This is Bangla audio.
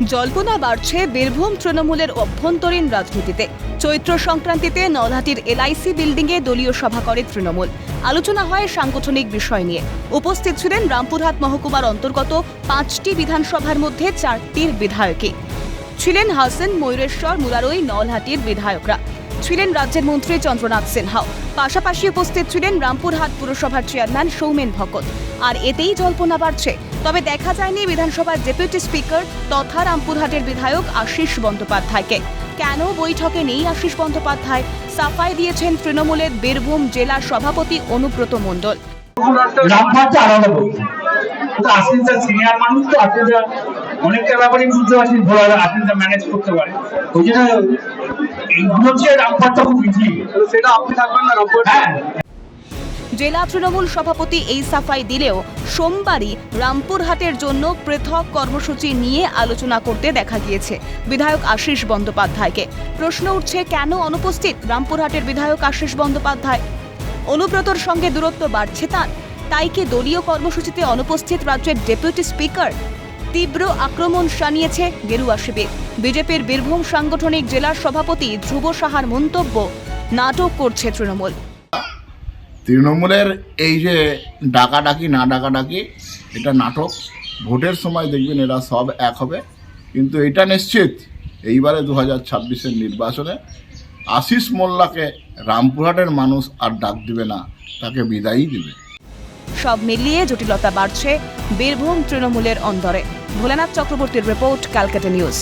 জল্পনা বাড়ছে বীরভূম তৃণমূলের অভ্যন্তরীণ রাজনীতিতে। চৈত্র সংক্রান্তিতে নলহাটির এলআইসি বিল্ডিংয়ে দলীয় সভা করে তৃণমূল। আলোচনা হয় সাংগঠনিক বিষয় নিয়ে। উপস্থিত ছিলেন রামপুরহাট মহকুমার অন্তর্গত 5টি বিধানসভার মধ্যে 4টির বিধায়কই। ছিলেন হাসান, ময়ূরেশ্বর, মুরারই, নলহাটির বিধায়করা। ছিলেন রাজ্যের মন্ত্রী চন্দ্রনাথ সিনহাও। পাশাপাশি উপস্থিত ছিলেন রামপুরহাট পুরসভার চেয়ারম্যান সৌমেন ভকত। আর এতেই জল্পনা বাড়ছে। তবে দেখা যায়নি বিধানসভার ডেপুটি স্পিকার তথা রামপুরহাটের বিধায়ক আশিস বন্দ্যোপাধ্যায়কে। কেন বৈঠকে নেই আশিস বন্দ্যোপাধ্যায়, সাফাই দিয়েছেন তৃণমূলের বীরভূম জেলা সভাপতি অনুব্রত মণ্ডল। সিনিয়র মানুষ তো অনেকটা ব্যাপারে বুঝতে পারছি, আপনি ম্যানেজ করতে পারে। ওই জন্য এইগুলো হচ্ছে রামপাটটা খুব ইজি, সেটা আপনি থাকবেন না রামপাট। জেলা তৃণমূল সভাপতি এই সাফাই দিলেও সোমবারই রামপুরহাটের জন্য পৃথক কর্মসূচি নিয়ে আলোচনা করতে দেখা গিয়েছে বিধায়ক আশিস বন্দ্যোপাধ্যায়কে। প্রশ্ন উঠছে, কেন অনুপস্থিত রামপুরহাটের বিধায়ক আশিস বন্দ্যোপাধ্যায়? অনুব্রতর সঙ্গে দূরত্ব বাড়ছে তাই কি দলীয় কর্মসূচিতে অনুপস্থিত রাজ্যের ডেপুটি স্পিকার? তীব্র আক্রমণ শানিয়েছে গেরুয়া শিবির। বিজেপির বীরভূম সাংগঠনিক জেলার সভাপতি ধ্রুব সাহার মন্তব্য, নাটক করছে তৃণমূল। তৃণমূলের এই যে ডাকাডাকি না ডাকাডাকি, এটা নাটক। ভোটের সময় দেখবেন এরা সব এক হবে, কিন্তু এটা নিশ্চিত এইবারে 2026-এর নির্বাচনে আশিস মোল্লাকে রামপুরহাটের মানুষ আর ডাক দিবে না, তাকে বিদায়ই দিবে। সব মিলিয়ে জটিলতা বাড়ছে বীরভূম তৃণমূলের অন্দরে। ভোলানাথ চক্রবর্তীর রিপোর্ট, ক্যালকাটা নিউজ।